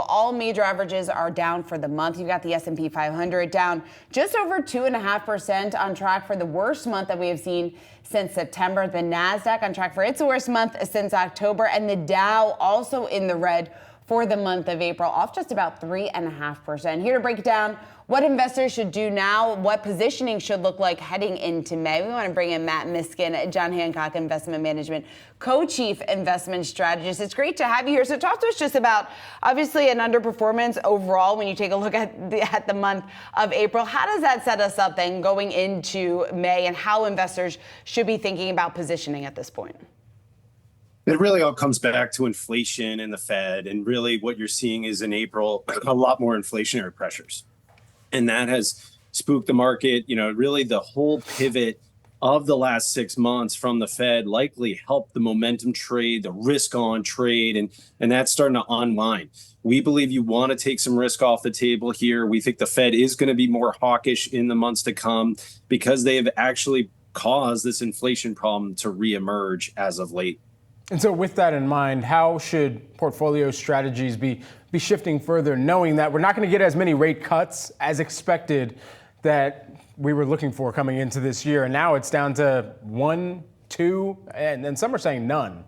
all major averages are down for the month. You've got the S&P 500 down just over 2.5%, on track for the worst month that we have seen since September. The NASDAQ on track for its worst month since October, and the Dow also in the red for the month of April, off just about 3.5%. Here to break down what investors should do now, what positioning should look like heading into May. We want to bring in Matt Miskin, John Hancock Investment Management Co-Chief Investment Strategist. It's great to have you here. So talk to us just about, obviously, an underperformance overall when you take a look at the month of April. How does that set us up then going into May, and how investors should be thinking about positioning at this point? It really all comes back to inflation and the Fed. And really what you're seeing is in April, a lot more inflationary pressures. And that has spooked the market. Really the whole pivot of the last 6 months from the Fed likely helped the momentum trade, the risk on trade, and that's starting to unwind. We believe you want to take some risk off the table here. We think the Fed is going to be more hawkish in the months to come because they have actually caused this inflation problem to reemerge as of late. And so with that in mind, how should portfolio strategies be shifting further, knowing that we're not going to get as many rate cuts as expected that we were looking for coming into this year? And now it's down to 1, 2, and then some are saying none.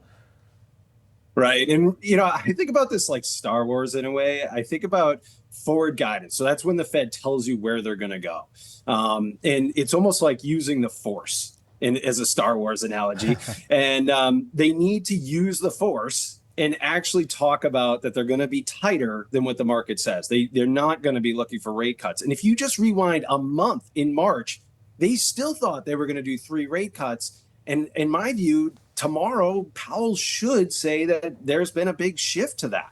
Right. And, I think about this like Star Wars in a way. I think about forward guidance. So that's when the Fed tells you where they're going to go. And it's almost like using the Force as a Star Wars analogy. And they need to use the Force and actually talk about that they're going to be tighter than what the market says. They're not going to be looking for rate cuts. And if you just rewind a month in March, they still thought they were going to do 3 rate cuts. And in my view, tomorrow, Powell should say that there's been a big shift to that.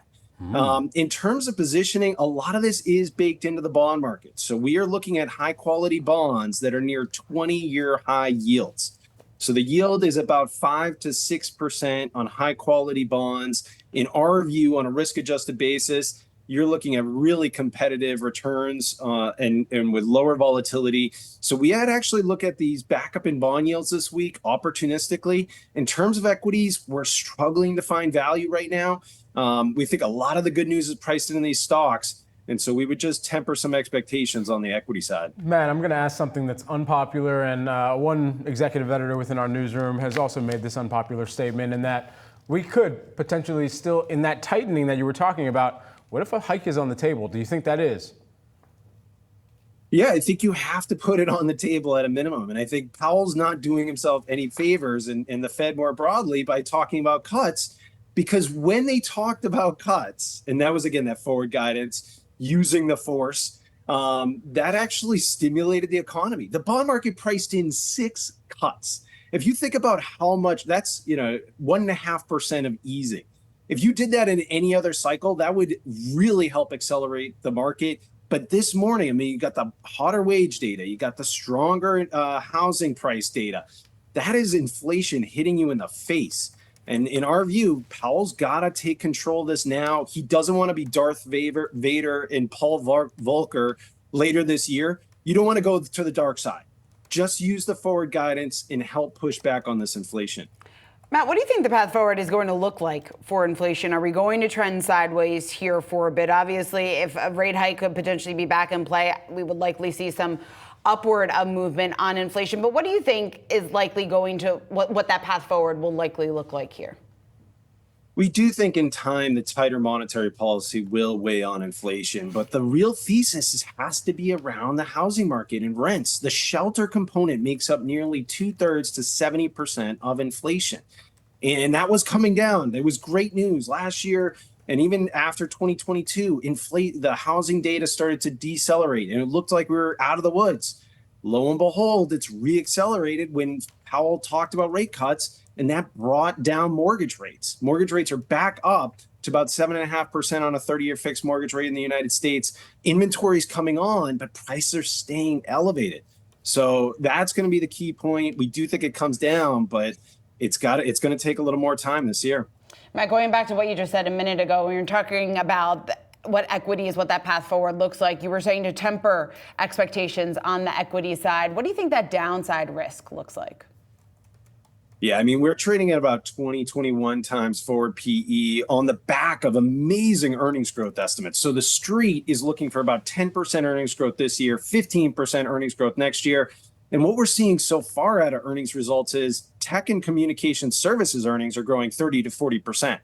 In terms of positioning, a lot of this is baked into the bond market. So we are looking at high quality bonds that are near 20-year high yields. So the yield is about 5 to 6% on high quality bonds. In our view, on a risk adjusted basis, you're looking at really competitive returns and with lower volatility. So we had actually look at these backup in bond yields this week opportunistically. In terms of equities, we're struggling to find value right now. We think a lot of the good news is priced in these stocks. And so we would just temper some expectations on the equity side. Matt, I'm going to ask something that's unpopular. And one executive editor within our newsroom has also made this unpopular statement, in that we could potentially still, in that tightening that you were talking about, what if a hike is on the table? Do you think that is? Yeah, I think you have to put it on the table at a minimum. And I think Powell's not doing himself any favors, and the Fed more broadly, by talking about cuts. Because when they talked about cuts, and that was, again, that forward guidance, using the Force, that actually stimulated the economy. The bond market priced in 6 cuts. If you think about how much, that's 1.5% of easing. If you did that in any other cycle, that would really help accelerate the market. But this morning, you got the hotter wage data, you got the stronger housing price data. That is inflation hitting you in the face. And in our view, Powell's got to take control of this now. He doesn't want to be Darth Vader and Paul Volcker later this year. You don't want to go to the dark side. Just use the forward guidance and help push back on this inflation. Matt, what do you think the path forward is going to look like for inflation? Are we going to trend sideways here for a bit? Obviously, if a rate hike could potentially be back in play, we would likely see some upward movement on inflation. But what do you think is likely going to, what that path forward will likely look like here? We do think in time the tighter monetary policy will weigh on inflation, but the real thesis has to be around the housing market and rents. The shelter component makes up nearly 2/3 to 70% of inflation. And that was coming down. There was great news last year. And even after 2022, the housing data started to decelerate, and it looked like we were out of the woods. Lo and behold, it's reaccelerated when Powell talked about rate cuts, and that brought down mortgage rates. Mortgage rates are back up to about 7.5% on a 30-year fixed mortgage rate in the United States. Inventory's coming on, but prices are staying elevated. So that's going to be the key point. We do think it comes down, but it's going to take a little more time this year. Matt, going back to what you just said a minute ago, when you're talking about what equities, what that path forward looks like, you were saying to temper expectations on the equity side. What do you think that downside risk looks like? Yeah, I mean, we're trading at about 20, 21 times forward PE on the back of amazing earnings growth estimates. So the street is looking for about 10% earnings growth this year, 15% earnings growth next year. And what we're seeing so far out of earnings results is tech and communication services earnings are growing 30 to 40%.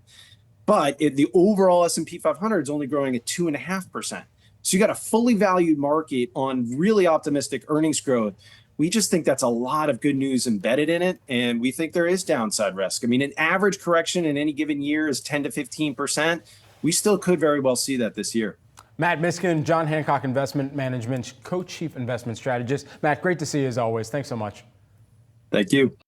But the overall S&P 500 is only growing at 2.5%. So you got a fully valued market on really optimistic earnings growth. We just think that's a lot of good news embedded in it, and we think there is downside risk. I mean, an average correction in any given year is 10 to 15%. We still could very well see that this year. Matt Miskin, John Hancock Investment Management, Co-Chief Investment Strategist. Matt, great to see you as always. Thanks so much. Thank you.